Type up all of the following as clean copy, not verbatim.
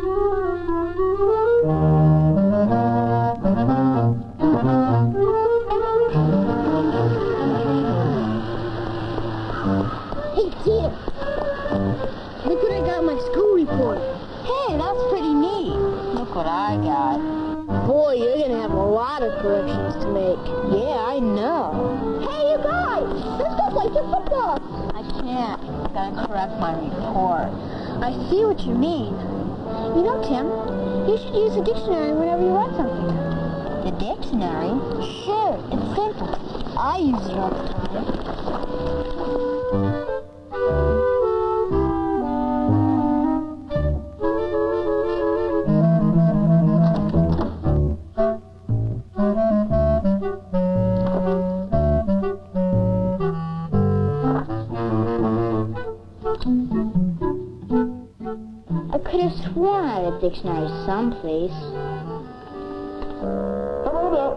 Hey, Tim. Look what I got in my school report. Hey, that's pretty neat. Look what I got. Boy, you're gonna have a lot of corrections to make. Yeah, I know. Hey, you guys! Let's go play some football! I can't. I've got to correct my report. I see what you mean. You know, Tim, you should use a dictionary whenever you write something. The dictionary? Sure, it's simple. I use it all the time. I could have sworn I had a dictionary someplace. Hello there.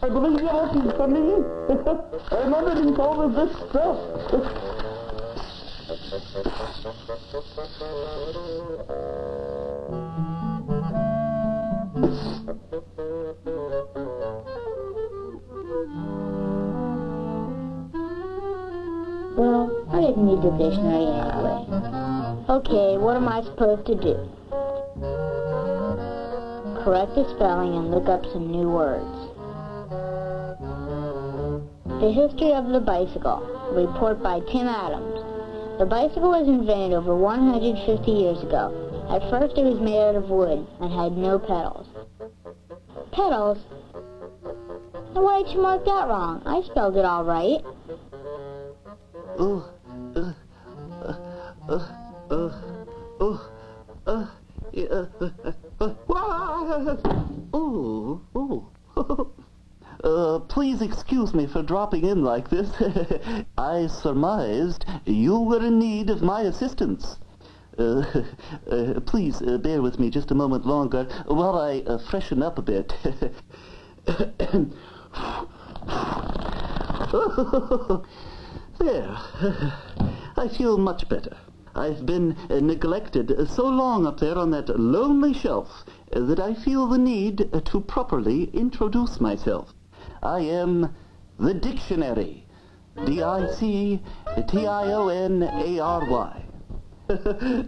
I believe you're looking for me. I'm underneath all of this stuff. Well, I didn't need the dictionary anyway. Okay, what am I supposed to do? Correct the spelling and look up some new words. The history of the bicycle. Report by Tim Adams. The bicycle was invented over 150 years ago. At first it was made out of wood and had no pedals. Pedals? Now why did you mark that wrong? I spelled it all right. Please excuse me for dropping in like this. I surmised you were in need of my assistance. Please bear with me just a moment longer while I freshen up a bit. There. I feel much better. I've been neglected so long up there on that lonely shelf that I feel the need to properly introduce myself. I am the dictionary. D-I-C-T-I-O-N-A-R-Y.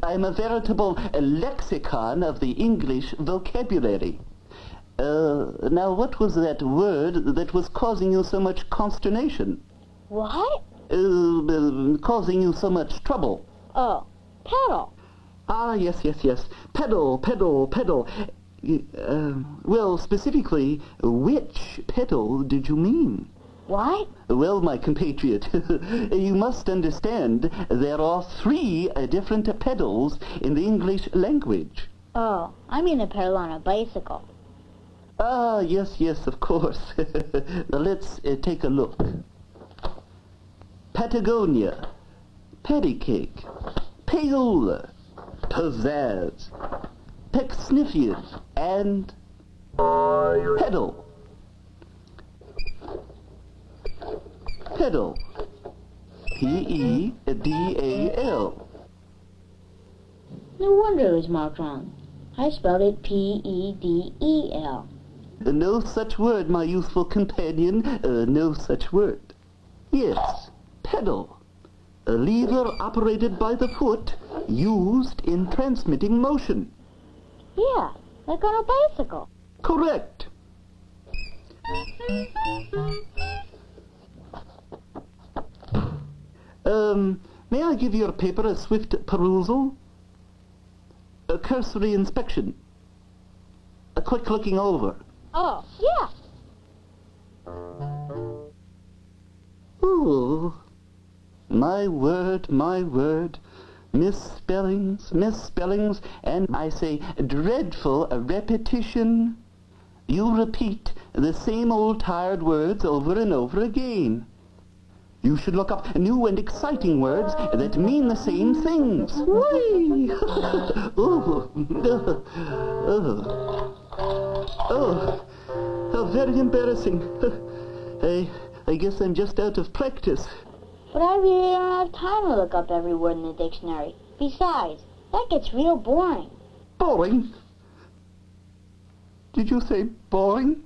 I'm a veritable lexicon of the English vocabulary. Now what was that word that was causing you so much consternation? What? Causing you so much trouble. Oh, pedal. Ah, yes. Pedal. Well, specifically, which pedal did you mean? What? Well, my compatriot, you must understand there are 3 different pedals in the English language. Oh, I mean a pedal on a bicycle. Ah, yes, of course. Now let's take a look. Patagonia, Pattycake, Payola, Pizzazz, Pecksniffian, and Pedal. Pedal. P-E-D-A-L. No wonder it was marked wrong. I spelled it P-E-D-E-L. No such word, my youthful companion. No such word. Yes, pedal. A lever operated by the foot, used in transmitting motion. Yeah, like on a bicycle. Correct. May I give your paper a swift perusal? A cursory inspection. A quick looking over. Oh, yeah. Ooh. My word. Misspellings, and I say dreadful repetition. You repeat the same old tired words over and over again. You should look up new and exciting words that mean the same things. Whee! Oh, how very embarrassing. I guess I'm just out of practice. But I really don't have time to look up every word in the dictionary. Besides, that gets real boring. Boring? Did you say boring?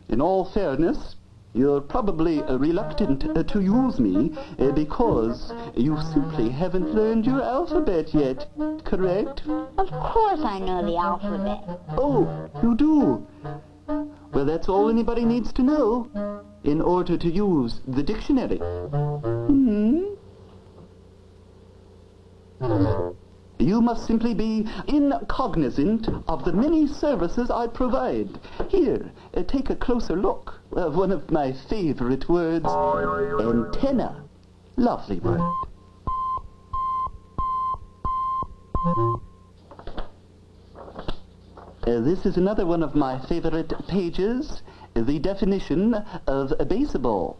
In all fairness, you're probably reluctant to use me because you simply haven't learned your alphabet yet, correct? Of course I know the alphabet. Oh, you do? Well, that's all anybody needs to know in order to use the dictionary. You must simply be incognizant of the many services I provide. Here, take a closer look. One of my favorite words, antenna. Lovely word. This is another one of my favorite pages, the definition of a baseball.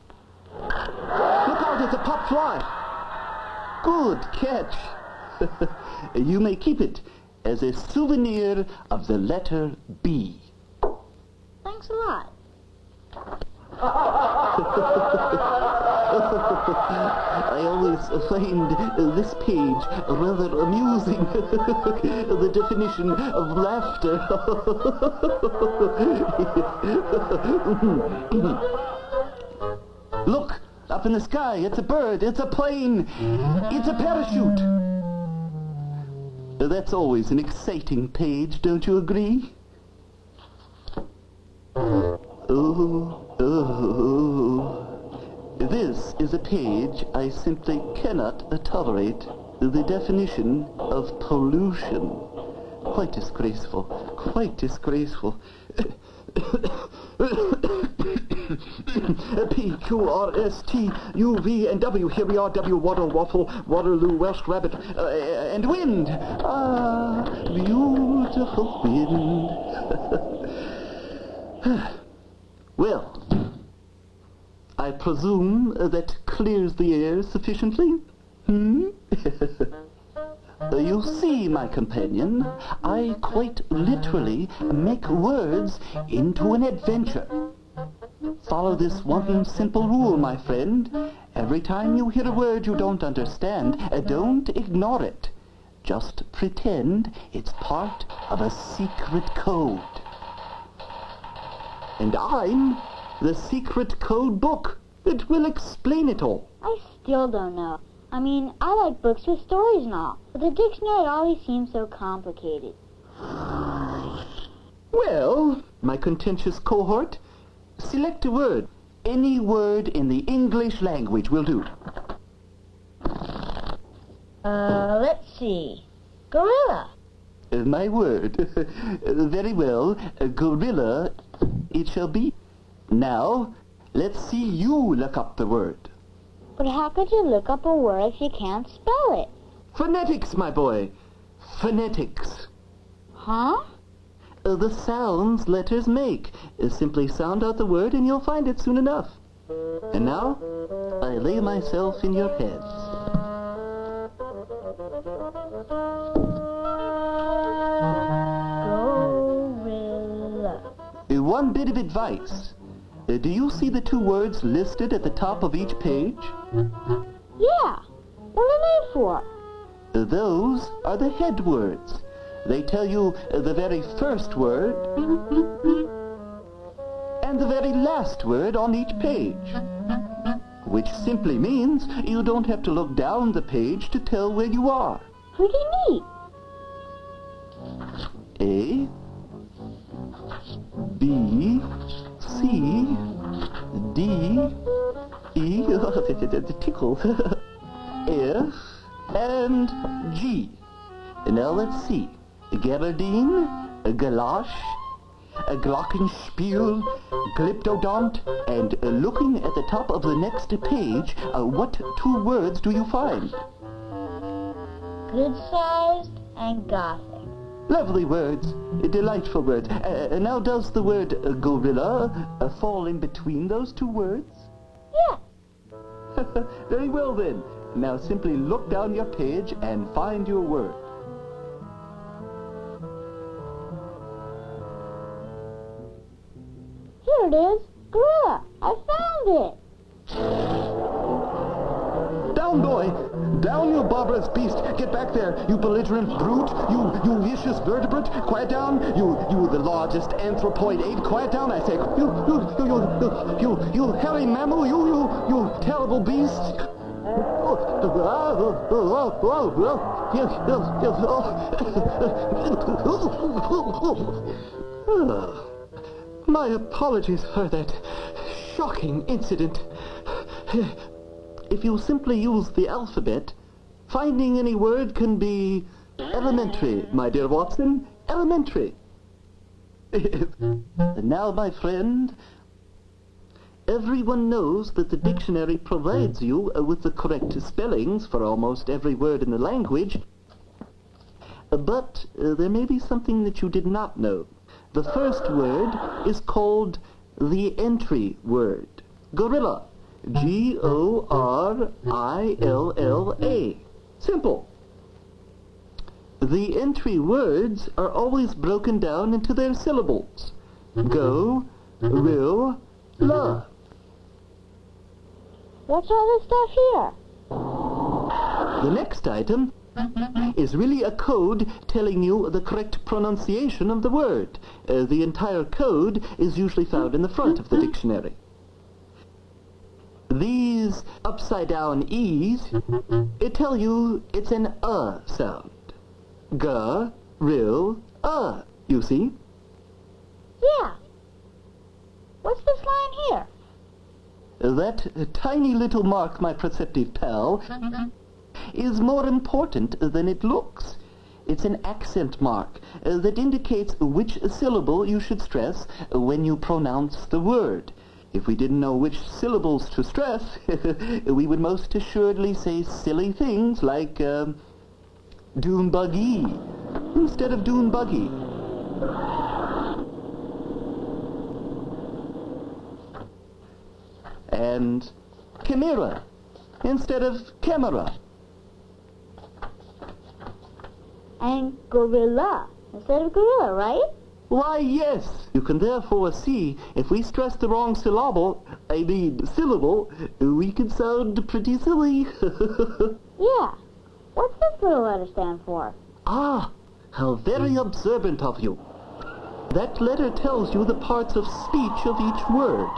Look out, it's a pop fly. Good catch. You may keep it as a souvenir of the letter B. Thanks a lot. I always find this page rather amusing. The definition of laughter. Look, up in the sky, it's a bird, it's a plane, it's a parachute. That's always an exciting page, don't you agree? This is a page I simply cannot tolerate. The definition of pollution. Quite disgraceful. Quite disgraceful. P, Q, R, S, T, U, V, and W. Here we are. W, Waddle, Waffle, Waterloo, Welsh Rabbit, and wind. Ah, beautiful wind. Well, I presume that clears the air sufficiently? You see, my companion, I quite literally make words into an adventure. Follow this one simple rule, my friend. Every time you hear a word you don't understand, don't ignore it. Just pretend it's part of a secret code. And I'm the secret code book that will explain it all. I still don't know. I mean, I like books with stories and all, but the dictionary always seems so complicated. Well, my contentious cohort, select a word. Any word in the English language will do. Let's see. Gorilla. My word. Very well. Gorilla it shall be. Now, let's see you look up the word. But how could you look up a word if you can't spell it? Phonetics, my boy. Phonetics. Huh? The sounds letters make. Simply sound out the word and you'll find it soon enough. And now, I lay myself in your hands. Gorilla. One bit of advice. Do you see the two words listed at the top of each page? Yeah. What are they for? Those are the head words. They tell you the very first word and the very last word on each page. Which simply means you don't have to look down the page to tell where you are. Pretty neat. A, B, C, D, E, tickle, F, and G. Now let's see. Gabardine, a galosh, a glockenspiel, glyptodont, and looking at the top of the next page, what two words do you find? Good-sized and gothic. Lovely words, delightful words. Now does the word gorilla fall in between those two words? Yeah. Very well then. Now simply look down your page and find your word. Here it is. Gorilla. I found it. Down, boy! Down, you barbarous beast! Get back there, you belligerent brute! You vicious vertebrate! Quiet down! You the largest anthropoid ape! Quiet down, I say! You hairy mammal! You terrible beast! My apologies for that shocking incident. If you simply use the alphabet, finding any word can be elementary, my dear Watson. Elementary. And now, my friend, everyone knows that the dictionary provides you with the correct spellings for almost every word in the language. But there may be something that you did not know. The first word is called the entry word. Gorilla. G-O-R-I-L-L-A. Simple. The entry words are always broken down into their syllables. Go, rill, la. What's all this stuff here? The next item is really a code telling you the correct pronunciation of the word. The entire code is usually found in the front of the dictionary. These upside-down E's tell you it's an sound. Ga, ril, you see? Yeah. What's this line here? That tiny little mark, my perceptive pal, is more important than it looks. It's an accent mark that indicates which syllable you should stress when you pronounce the word. If we didn't know which syllables to stress, we would most assuredly say silly things like dune buggy instead of dune buggy. And chimera instead of camera. And gorilla instead of gorilla, right? Why, yes. You can therefore see if we stress the wrong syllable, we can sound pretty silly. Yeah. What's this little letter stand for? Ah, how very observant of you. That letter tells you the parts of speech of each word,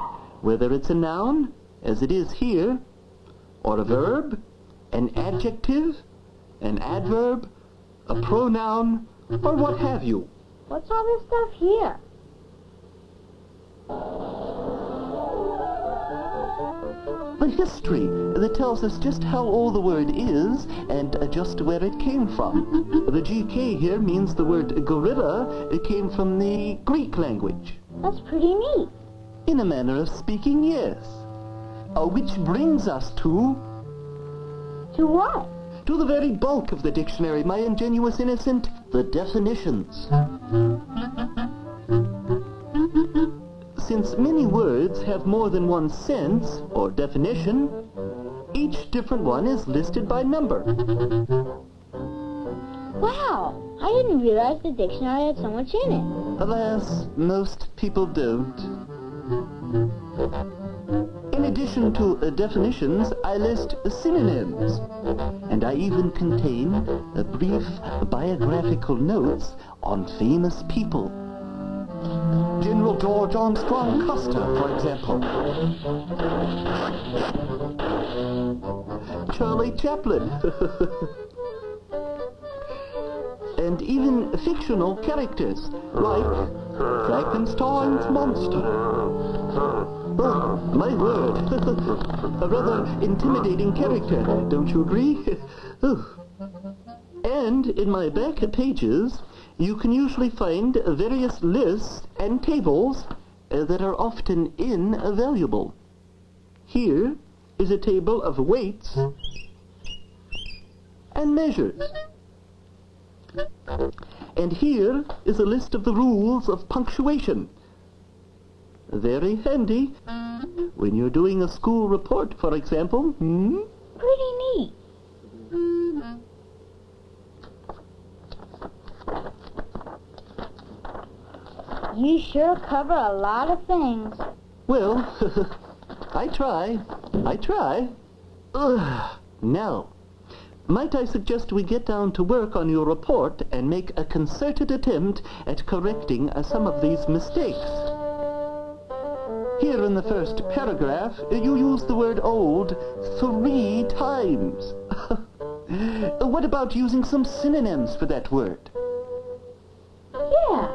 whether it's a noun, as it is here, or a verb, an adjective, an adverb, a pronoun, or what have you. What's all this stuff here? A history that tells us just how old the word is and just where it came from. The GK here means the word gorilla came from the Greek language. That's pretty neat. In a manner of speaking, yes. Which brings us to... To what? To the very bulk of the dictionary, my ingenuous innocent, the definitions. Since many words have more than one sense, or definition, each different one is listed by number. Wow! I didn't realize the dictionary had so much in it. Alas, most people don't. In addition to definitions, I list synonyms. And I even contain brief biographical notes on famous people. General George Armstrong Custer, for example. Charlie Chaplin. And even fictional characters, like Frankenstein's monster. Oh, my word. A rather intimidating character, don't you agree? And in my back pages, you can usually find various lists and tables that are often invaluable. Here is a table of weights and measures. And here is a list of the rules of punctuation. Very handy when you're doing a school report, for example. Pretty neat. You sure cover a lot of things. Well, I try. Ugh. Now, might I suggest we get down to work on your report and make a concerted attempt at correcting some of these mistakes. Here in the first paragraph, you use the word old 3 times. What about using some synonyms for that word? Yeah.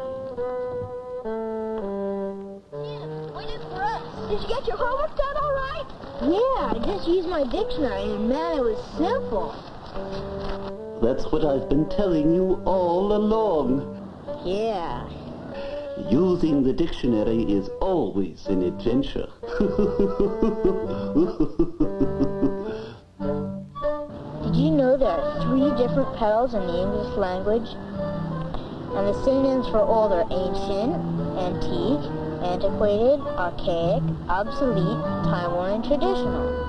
Waited for us. Did you get your homework done all right? Yeah, I just used my dictionary, and man, it was simple. That's what I've been telling you all along. Yeah. Using the dictionary is always an adventure. Did you know there are 3 different pedals in the English language? And the synonyms for old are ancient, antique, antiquated, archaic, obsolete, time-worn, and traditional.